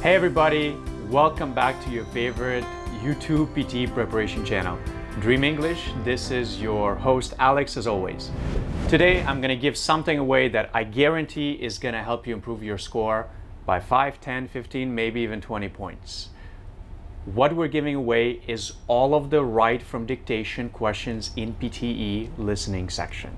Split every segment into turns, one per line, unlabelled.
Hey everybody, welcome back to your favorite YouTube PTE preparation channel, Dream English. This is your host Alex as always. Today I'm going to give something away that I guarantee is going to help you improve your score by 5, 10, 15, maybe even 20 points. What we're giving away is all of the write from dictation questions in PTE listening section.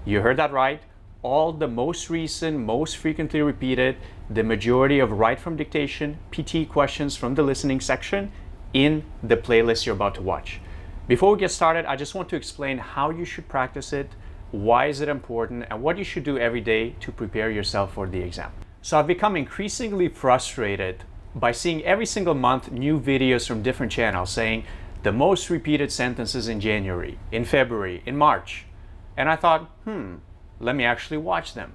You heard that right. All the most recent, most frequently repeated, the majority of write from dictation PTE questions from the listening section in the playlist you're about to watch. Before we get started, I just want to explain how you should practice it, why is it important, and what you should do every day to prepare yourself for the exam. So I've become increasingly frustrated by seeing every single month new videos from different channels saying the most repeated sentences in January, in February, in March. And I thought, let me actually watch them.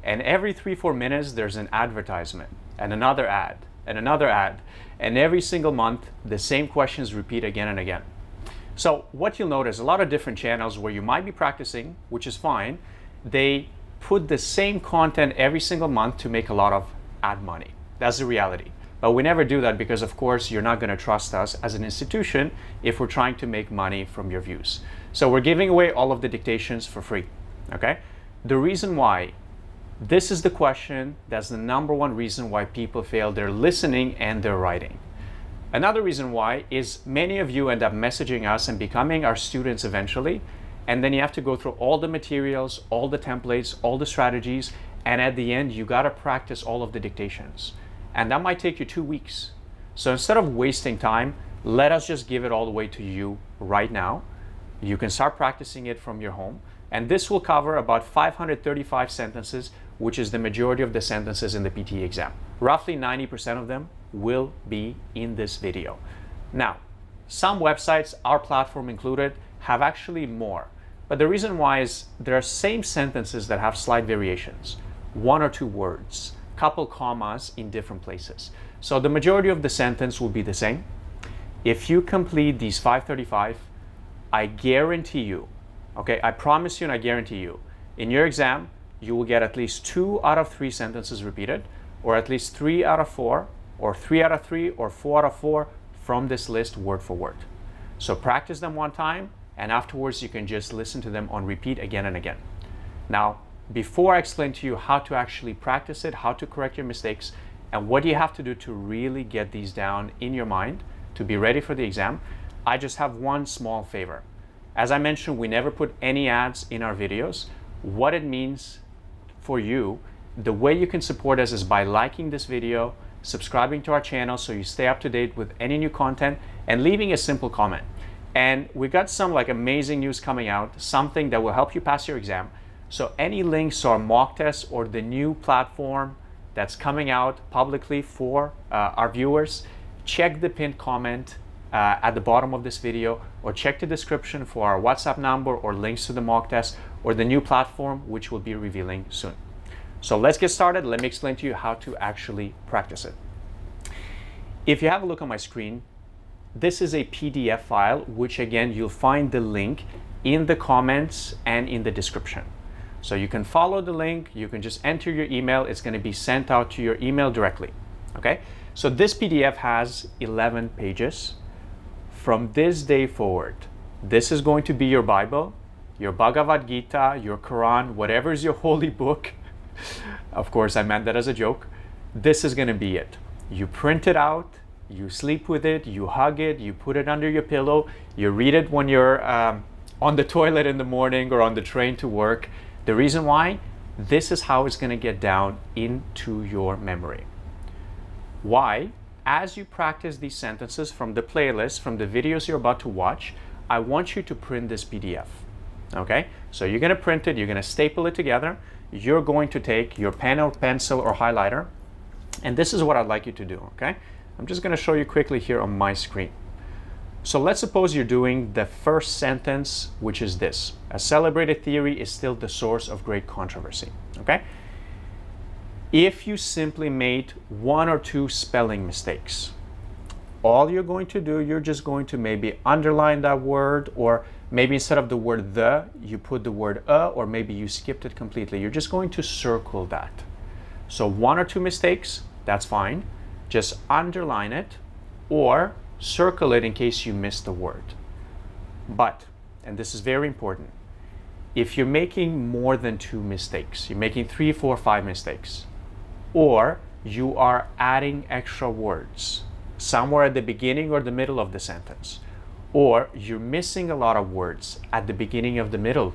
And every 3-4 minutes, there's an advertisement and another ad and another ad. And every single month, the same questions repeat again and again. So what you'll notice, a lot of different channels where you might be practicing, which is fine, they put the same content every single month to make a lot of ad money. That's the reality. But we never do that because, of course, you're not going to trust us as an institution if we're trying to make money from your views. So we're giving away all of the dictations for free, okay? The reason why, this is the question, that's the number one reason why people fail their listening and their writing. Another reason why is many of you end up messaging us and becoming our students eventually, and then you have to go through all the materials, all the templates, all the strategies, and at the end you got to practice all of the dictations. And that might take you 2 weeks. So instead of wasting time, let us just give it all the way to you right now. You can start practicing it from your home. And this will cover about 535 sentences, which is the majority of the sentences in the PTE exam. Roughly 90% of them will be in this video. Now, some websites, our platform included, have actually more. But the reason why is there are same sentences that have slight variations. 1 or 2 words, couple commas in different places. So the majority of the sentence will be the same. If you complete these 535, I guarantee you, okay, I promise you and I guarantee you, in your exam, you will get at least 2 out of 3 sentences repeated, or at least 3 out of 4, or 3 out of 3, or 4 out of 4 from this list word for word. So practice them one time, and afterwards you can just listen to them on repeat again and again. Now, before I explain to you how to actually practice it, how to correct your mistakes, and what you have to do to really get these down in your mind to be ready for the exam, I just have one small favor. As I mentioned, we never put any ads in our videos. What it means for you, the way you can support us is by liking this video, subscribing to our channel so you stay up to date with any new content, and leaving a simple comment. And we got some amazing news coming out, something that will help you pass your exam. So any links to our mock test or the new platform that's coming out publicly for our viewers, check the pinned comment at the bottom of this video, or check the description for our WhatsApp number or links to the mock test or the new platform, which we'll be revealing soon. So let's get started. Let me explain to you how to actually practice it. If you have a look on my screen, this is a PDF file, which again, you'll find the link in the comments and in the description. So you can follow the link, you can just enter your email, it's going to be sent out to your email directly. Okay? So this PDF has 11 pages. From this day forward, this is going to be your Bible, your Bhagavad Gita, your Quran, whatever is your holy book. Of course, I meant that as a joke. This is going to be it. You print it out, you sleep with it, you hug it, you put it under your pillow, you read it when you're on the toilet in the morning or on the train to work. The reason why? This is how it's going to get down into your memory. Why? As you practice these sentences from the playlist, from the videos you're about to watch, I want you to print this PDF, okay? So you're gonna print it, you're gonna staple it together, you're going to take your pen or pencil or highlighter, and this is what I'd like you to do, okay? I'm just gonna show you quickly here on my screen. So let's suppose you're doing the first sentence, which is this: a celebrated theory is still the source of great controversy, okay? If you simply made 1 or 2 spelling mistakes, all you're going to do, you're just going to maybe underline that word, or maybe instead of the word the, you put the word or maybe you skipped it completely. You're just going to circle that. So 1 or 2 mistakes, that's fine. just underline it or circle it in case you missed the word. But, and this is very important, if you're making more than 2 mistakes, you're making 3, 4, 5 mistakes, or you are adding extra words somewhere at the beginning or the middle of the sentence, or you're missing a lot of words at the beginning of the middle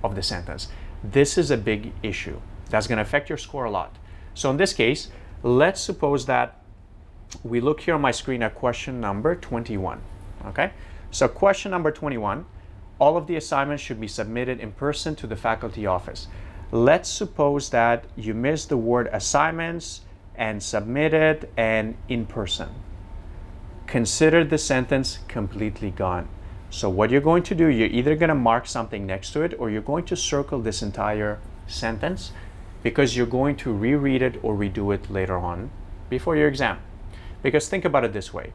of the sentence, this is a big issue. That's going to affect your score a lot. So in this case, let's suppose that we look here on my screen at question number 21. Okay? So question number 21, all of the assignments should be submitted in person to the faculty office. Let's suppose that you missed the word assignments and submitted and in person. Consider the sentence completely gone. So what you're going to do, you're either going to mark something next to it or you're going to circle this entire sentence because you're going to reread it or redo it later on before your exam. Because think about it this way.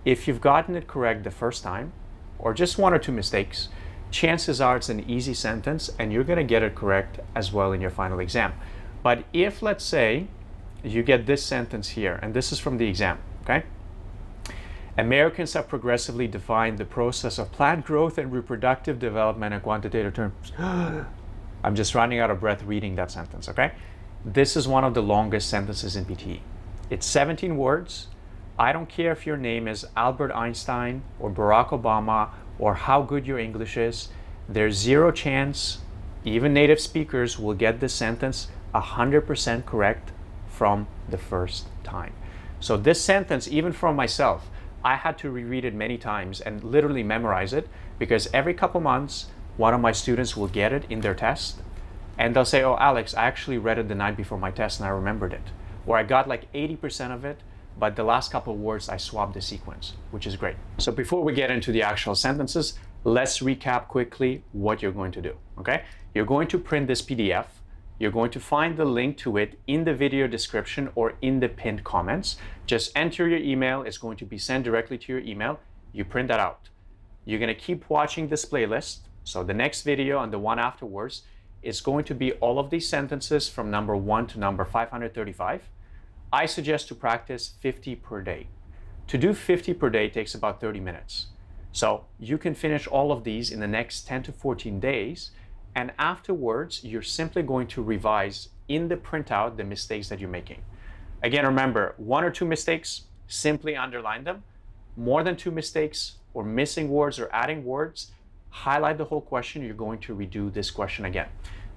If you've gotten it correct the first time or just 1 or 2 mistakes, chances are it's an easy sentence and you're going to get it correct as well in your final exam. But if, let's say, you get this sentence here, and this is from the exam, okay? Americans have progressively defined the process of plant growth and reproductive development in quantitative terms. I'm just running out of breath reading that sentence, okay? This is one of the longest sentences in PTE. It's 17 words. I don't care if your name is Albert Einstein or Barack Obama or how good your English is. There's zero chance even native speakers will get this sentence 100% correct from the first time. So this sentence, even for myself, I had to reread it many times and literally memorize it because every couple months, one of my students will get it in their test and they'll say, oh, Alex, I actually read it the night before my test and I remembered it. Or I got like 80% of it, but the last couple of words, I swapped the sequence, which is great. So before we get into the actual sentences, let's recap quickly what you're going to do, okay? You're going to print this PDF. You're going to find the link to it in the video description or in the pinned comments. Just enter your email. It's going to be sent directly to your email. You print that out. You're going to keep watching this playlist. So the next video and the one afterwards is going to be all of these sentences from number 1 to number 535. I suggest to practice 50 per day. To do 50 per day takes about 30 minutes. So you can finish all of these in the next 10 to 14 days. And afterwards, you're simply going to revise in the printout the mistakes that you're making. Again, remember, 1 or 2 mistakes, simply underline them. More than 2 mistakes or missing words or adding words, highlight the whole question. You're going to redo this question again.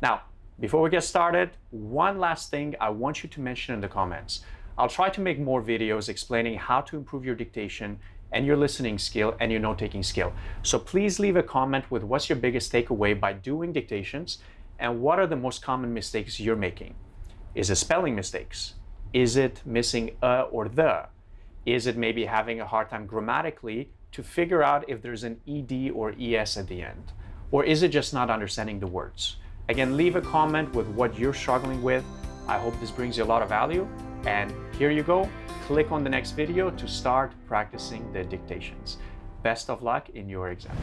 Now, before we get started, one last thing I want you to mention in the comments. I'll try to make more videos explaining how to improve your dictation and your listening skill and your note-taking skill. So please leave a comment with what's your biggest takeaway by doing dictations and what are the most common mistakes you're making. Is it spelling mistakes? Is it missing a or the? Is it maybe having a hard time grammatically to figure out if there's an ed or es at the end? Or is it just not understanding the words? Again, leave a comment with what you're struggling with. I hope this brings you a lot of value. And here you go. Click on the next video to start practicing the dictations. Best of luck in your exam.